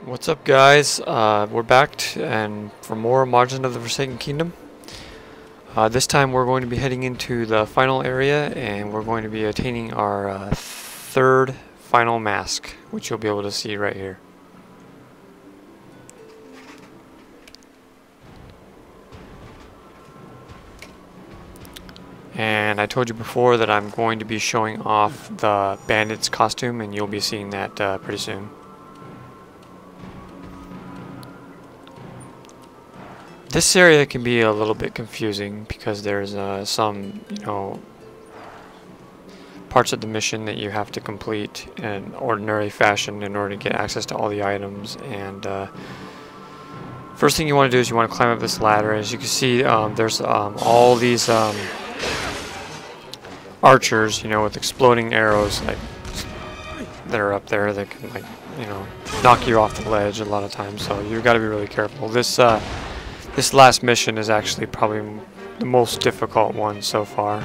What's up, guys? We're back and for more Majin of the Forsaken Kingdom. This time we're going to be heading into the final area, and we're going to be attaining our third final mask, which you'll be able to see right here. And I told you before that I'm going to be showing off the Bandit's costume, and you'll be seeing that pretty soon. This area can be a little bit confusing because there's some, parts of the mission that you have to complete in an ordinary fashion in order to get access to all the items. And first thing you want to do is you want to climb up this ladder. As you can see, there's all these archers, with exploding arrows that are up there that can, knock you off the ledge a lot of times. So you've got to be really careful. This last mission is actually probably the most difficult one so far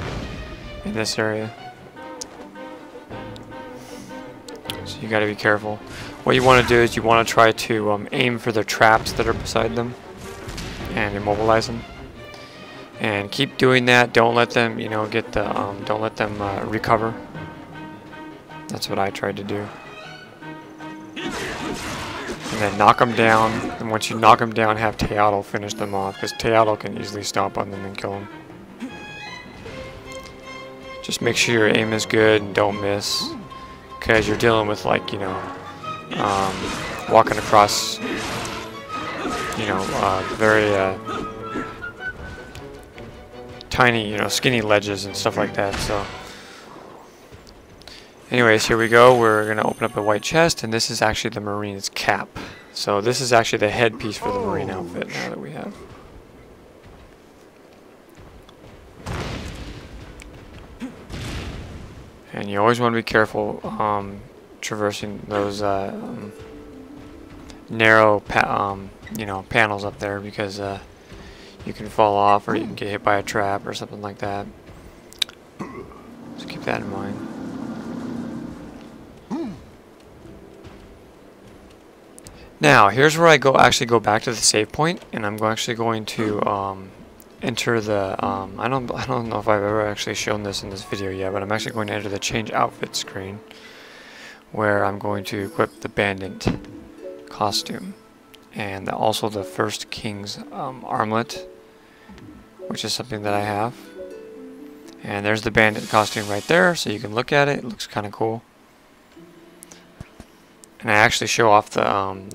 in this area. So you got to be careful. What you want to do is you want to try to aim for the traps that are beside them and immobilize them. And keep doing that. Don't let them, don't let them recover. That's what I tried to do. And then knock them down, and once you knock them down, have Teotl finish them off, because Teotl can easily stomp on them and kill them. Just make sure your aim is good and don't miss, because you're dealing with, walking across, very tiny, skinny ledges and stuff like that. So anyways, here we go. We're going to open up a white chest, and this is actually the Marine's cap. So this is actually the headpiece for the Marine outfit now that we have. And you always want to be careful traversing those narrow panels up there, because you can fall off or you can get hit by a trap or something like that. So keep that in mind. Now, here's where I actually go back to the save point, and I'm actually going to enter the, I don't know if I've ever actually shown this in this video yet, but I'm actually going to enter the change outfit screen, where I'm going to equip the Bandit costume, and also the First King's armlet, which is something that I have. And there's the Bandit costume right there, so you can look at it. It looks kind of cool. And I actually show off the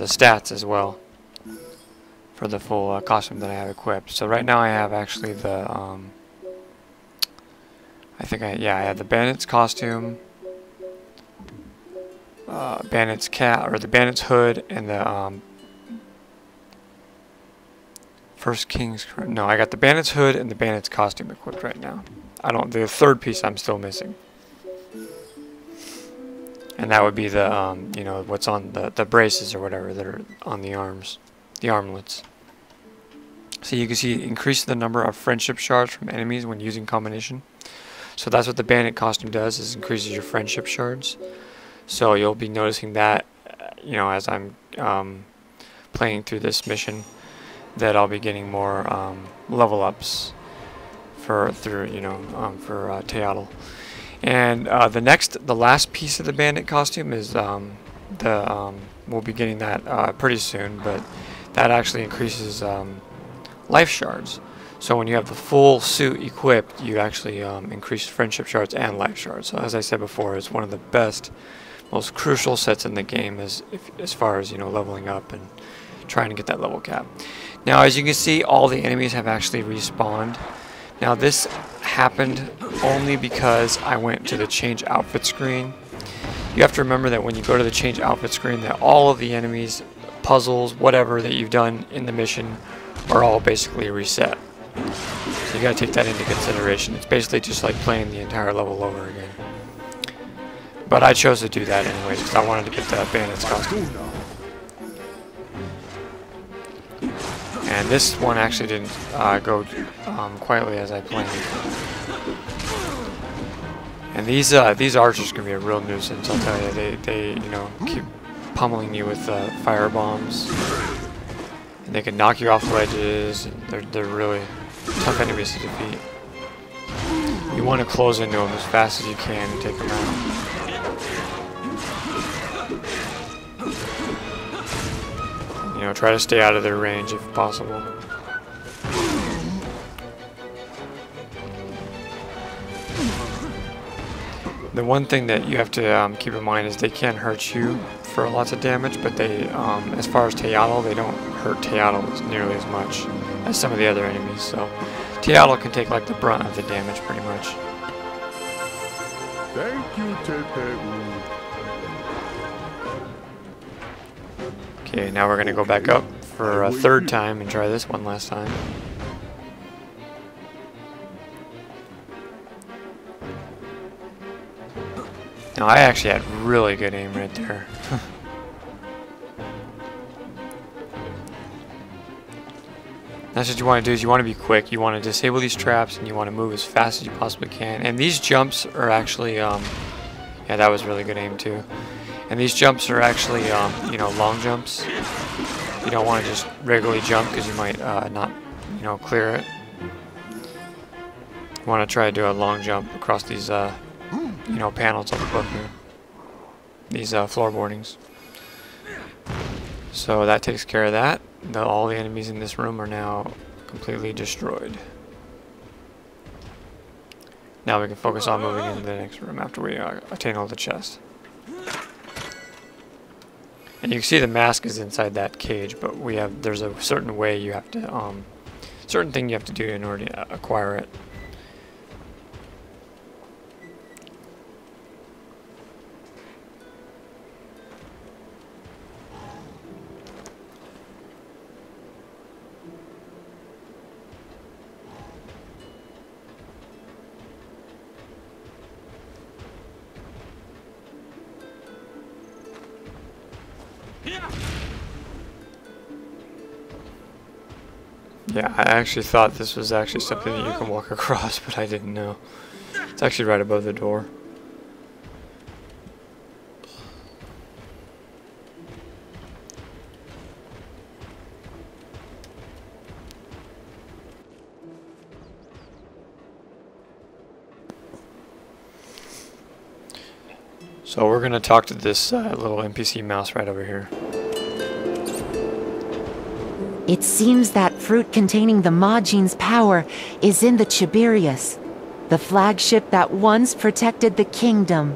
stats as well for the full costume that I have equipped. So right now I have actually the I have the Bandit's costume, Bandit's cap, or the Bandit's hood, and the First King's. No, I got the Bandit's hood and the Bandit's costume equipped right now. The third piece I'm still missing. And that would be the, what's on the braces or whatever that are on the arms, the armlets. So you can see increase the number of friendship shards from enemies when using combination. So that's what the Bandit costume does, is increases your friendship shards. So you'll be noticing that, as I'm playing through this mission, that I'll be getting more level ups for Teotl. And the last piece of the Bandit costume is we'll be getting that pretty soon, but that actually increases life shards. So when you have the full suit equipped, you actually increase friendship shards and life shards. So as I said before, it's one of the best, most crucial sets in the game as far as leveling up and trying to get that level cap. Now, as you can see, all the enemies have actually respawned. Now this happened only because I went to the change outfit screen. You have to remember that when you go to the change outfit screen, that all of the enemies, puzzles, whatever that you've done in the mission are all basically reset. So you gotta take that into consideration. It's basically just like playing the entire level over again. But I chose to do that anyways because I wanted to get the Bandit's costume. And this one actually didn't go quietly as I planned. And these archers can be a real nuisance, I'll tell you. They keep pummeling you with fire bombs. And they can knock you off ledges. And they're really tough enemies to defeat. You want to close into them as fast as you can and take them out. You know, try to stay out of their range if possible. The one thing that you have to keep in mind is they can hurt you for lots of damage, but they, as far as Teatl, they don't hurt Teatl nearly as much as some of the other enemies. So Teatl can take like the brunt of the damage pretty much. Thank you, Tepe. Okay, now we're gonna go back up for a third time and try this one last time. Now I actually had really good aim right there. That's what you want to do, is you want to be quick. You want to disable these traps and you want to move as fast as you possibly can. And these jumps are actually, yeah, that was really good aim too. And these jumps are actually, you know, long jumps. You don't want to just regularly jump because you might not, you know, clear it. You want to try to do a long jump across these, you know, panels up above here. These floorboardings. So that takes care of that. All the enemies in this room are now completely destroyed. Now we can focus on moving into the next room after we attain all the chests. And you can see the mask is inside that cage, but there's a certain way you have to, certain thing you have to do in order to acquire it. Yeah, I actually thought this was actually something that you can walk across, but I didn't know. It's actually right above the door. So we're going to talk to this little NPC mouse right over here. It seems that fruit containing the Majin's power is in the Tiberius, the flagship that once protected the kingdom.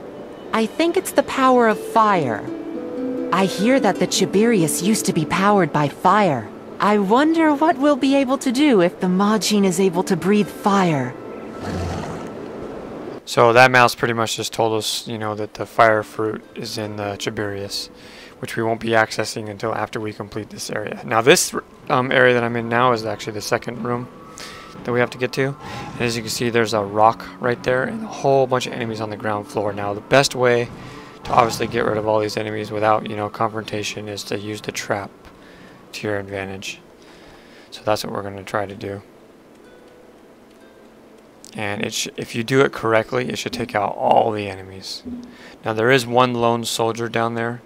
I think it's the power of fire. I hear that the Tiberius used to be powered by fire. I wonder what we'll be able to do if the Majin is able to breathe fire. So that mouse pretty much just told us, you know, that the fire fruit is in the Tiberius, which we won't be accessing until after we complete this area. Now this area that I'm in now is actually the second room that we have to get to. And as you can see, there's a rock right there and a whole bunch of enemies on the ground floor. Now the best way to obviously get rid of all these enemies without, you know, confrontation is to use the trap to your advantage. So that's what we're going to try to do. And if you do it correctly, it should take out all the enemies. Now there is one lone soldier down there,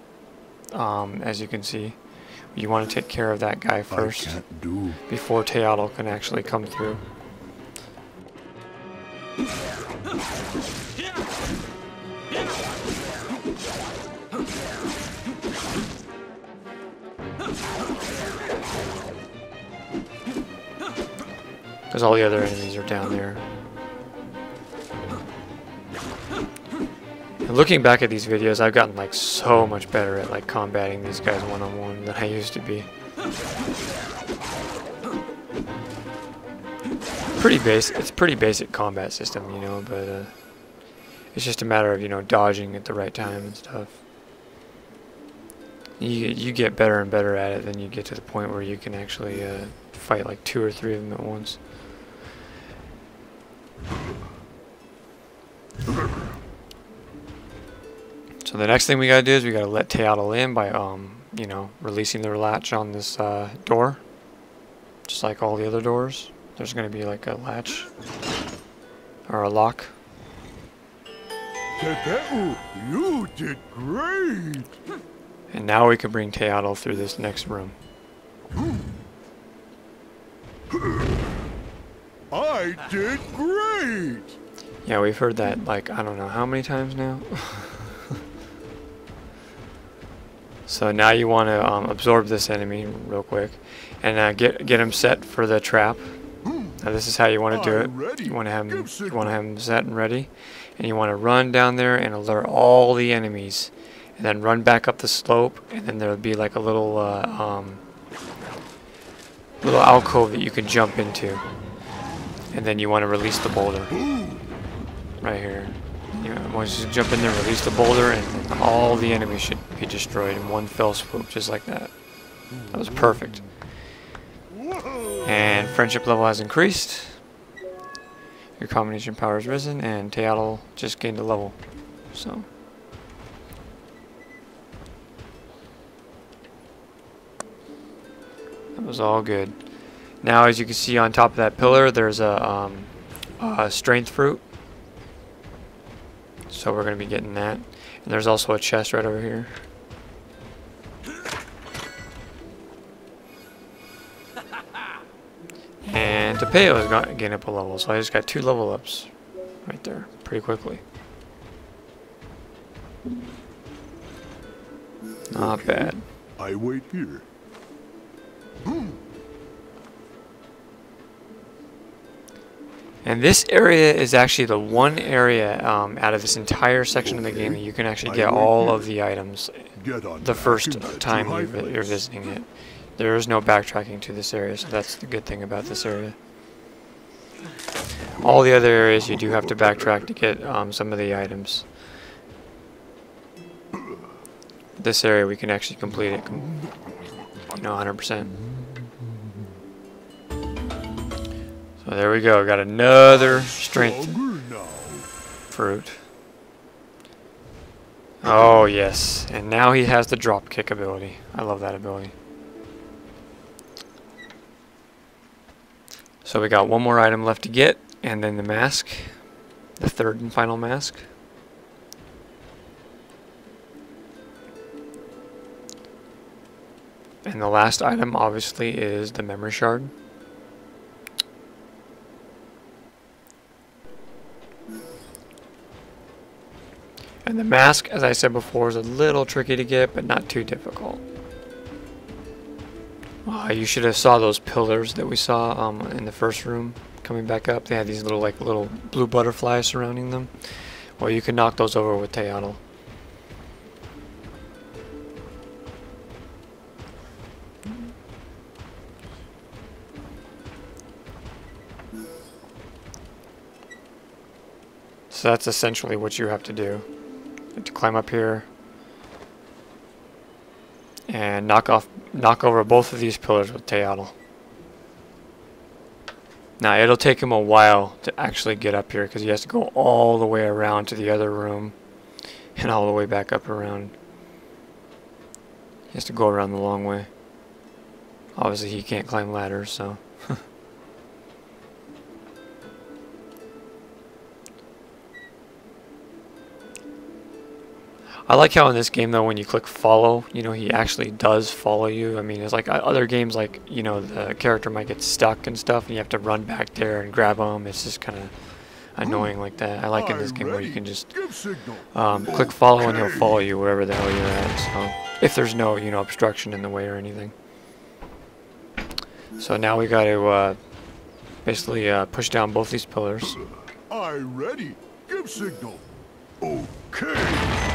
as you can see. You want to take care of that guy first before Teatl can actually come through. Because all the other enemies are down there. And looking back at these videos, I've gotten like so much better at like combating these guys one-on-one than I used to be. It's pretty basic combat system, you know, but it's just a matter of, you know, dodging at the right time and stuff. You get better and better at it, then you get to the point where you can actually fight like 2 or 3 of them at once. So the next thing we gotta do is we gotta let Teatl in by, you know, releasing the latch on this door. Just like all the other doors. There's gonna be like a latch. Or a lock. Tepe, you did great! And now we can bring Teotl through this next room. I did great! Yeah, we've heard that like I don't know how many times now. So now you want to absorb this enemy real quick, and get him set for the trap. Now this is how you want to do it. You want to have him set and ready, and you want to run down there and alert all the enemies, and then run back up the slope, and then there'll be like a little little alcove that you can jump into, and then you want to release the boulder right here. You know, once you jump in there, release the boulder, and all the enemies should be destroyed in one fell swoop, just like that. That was perfect. And friendship level has increased. Your combination power has risen, and Teotl just gained a level. So. That was all good. Now, as you can see on top of that pillar, there's a strength fruit. So we're going to be getting that. And there's also a chest right over here. And Tapeo is going to gain up a level. So I just got 2 level ups right there pretty quickly. Not bad. I wait here. And this area is actually the one area out of this entire section of the game that you can actually get all of the items the first time you're visiting it. There is no backtracking to this area, so that's the good thing about this area. All the other areas you do have to backtrack to get some of the items. This area we can actually complete it, 100%. So there we go, got another strength fruit. Oh yes, and now he has the drop kick ability. I love that ability. So we got one more item left to get, and then the mask, the third and final mask. And the last item obviously is the memory shard. And the mask, as I said before, is a little tricky to get, but not too difficult. You should have saw those pillars that we saw in the first room coming back up. They had these little blue butterflies surrounding them. Well, you can knock those over with Teotl. So that's essentially what you have to do. You have to climb up here and knock over both of these pillars with Teotl. Now it'll take him a while to actually get up here because he has to go all the way around to the other room and all the way back up around. He has to go around the long way. Obviously he can't climb ladders, so I like how in this game though, when you click follow, he actually does follow you. I mean, it's like other games, like, the character might get stuck and stuff, and you have to run back there and grab them. It's just kind of annoying like that. I like in this game where you can just click follow and he'll follow you wherever the hell you're at. So if there's no, obstruction in the way or anything. So now we got to basically push down both these pillars. I ready. Give signal. Okay.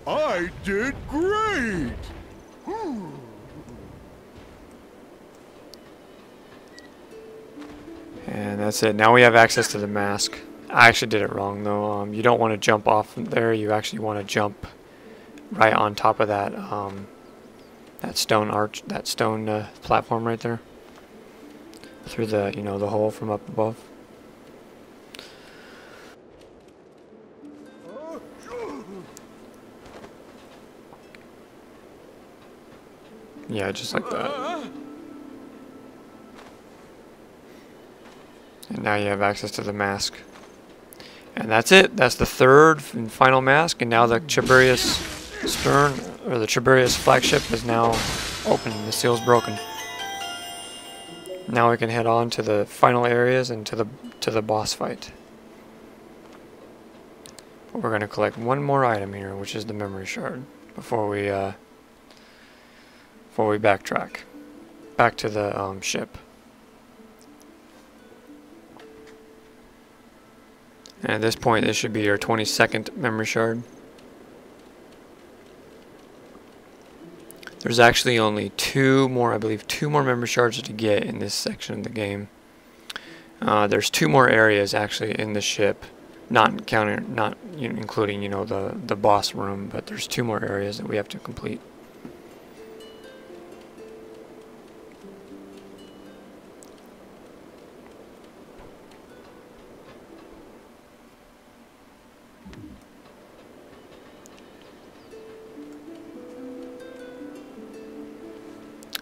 I did great! And that's it. Now we have access to the mask. I actually did it wrong though. You don't want to jump off there. You actually want to jump right on top of that that stone arch, that stone platform right there, through the the hole from up above. Yeah, just like that. And now you have access to the mask. And that's it. That's the third and final mask. And now the Tiberius stern, or the Tiberius flagship, is now open. The seal's broken. Now we can head on to the final areas and to the boss fight. But we're going to collect one more item here, which is the memory shard, before we backtrack back to the ship. And at this point, this should be your 22nd memory shard. There's actually only I believe two more memory shards to get in this section of the game. There's two more areas actually in the ship, not including the boss room, but there's two more areas that we have to complete.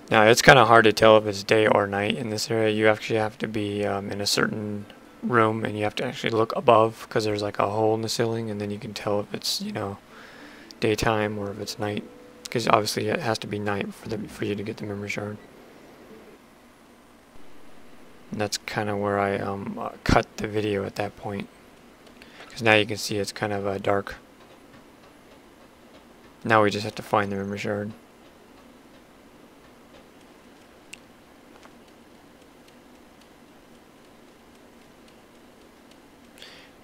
Now, it's kind of hard to tell if it's day or night in this area. You actually have to be in a certain room, and you have to actually look above, because there's like a hole in the ceiling, and then you can tell if it's, daytime or if it's night. Because obviously it has to be night for you to get the memory shard. And that's kind of where I cut the video at that point. Because now you can see it's kind of dark. Now we just have to find the memory shard.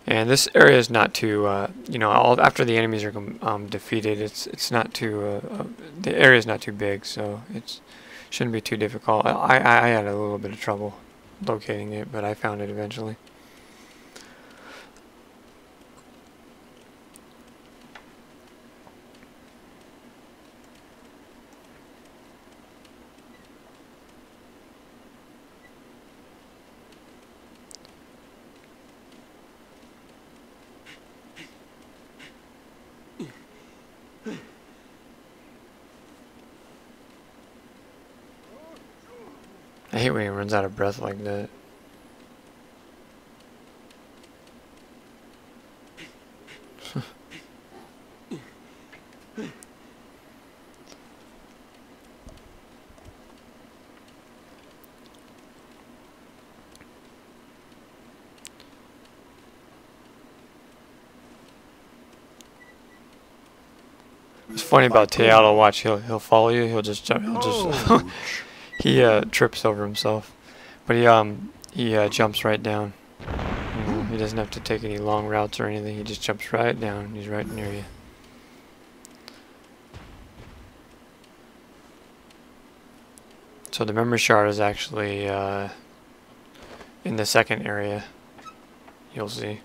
And this area is not too, after the enemies are defeated, it's not too, the area is not too big, so it shouldn't be too difficult. I had a little bit of trouble locating it, but I found it eventually. I hate when he runs out of breath like that. It's funny about Teat'll watch. He'll follow you. He'll just jump. He trips over himself, but he jumps right down. He doesn't have to take any long routes or anything. He just jumps right down. He's right near you. So the memory shard is actually in the second area. You'll see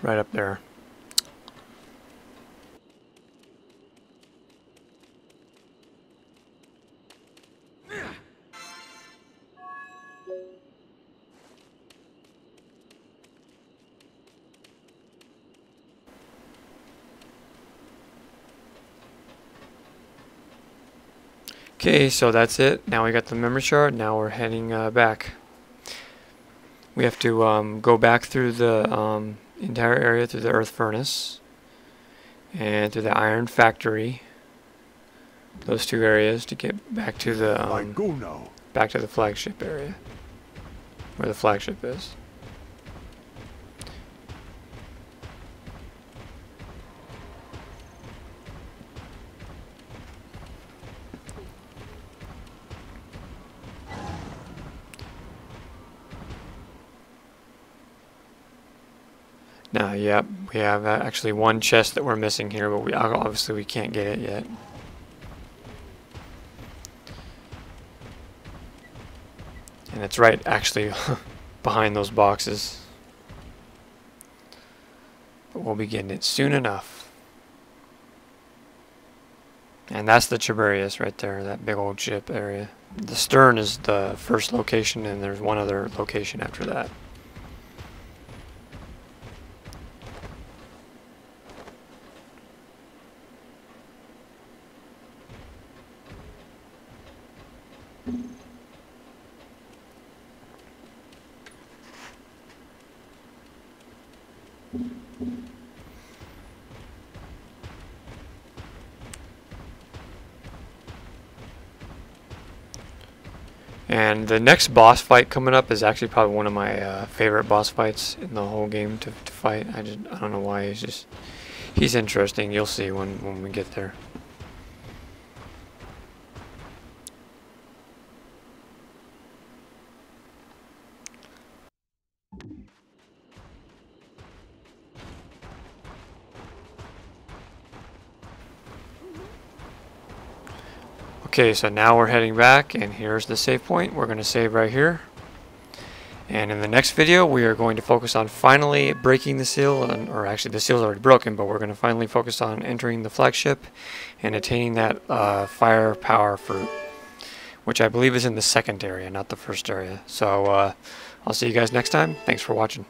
right up there. Okay, so that's it. Now we got the memory shard. Now we're heading back. We have to go back through the entire area, through the earth furnace, and through the iron factory. Those two areas to get back to the back to the flagship area, where the flagship is. Now, yep, we have actually one chest that we're missing here, but obviously we can't get it yet. And it's right actually behind those boxes. But we'll be getting it soon enough. And that's the Tiberius right there, that big old ship area. The stern is the first location, and there's one other location after that. And the next boss fight coming up is actually probably one of my favorite boss fights in the whole game to fight. I don't know why. He's interesting. You'll see when we get there. Okay, so now we're heading back, and here's the save point. We're going to save right here. And in the next video, we are going to focus on finally breaking the seal, or actually the seal's already broken, but we're going to finally focus on entering the flagship and attaining that fire power fruit, which I believe is in the second area, not the first area. So I'll see you guys next time. Thanks for watching.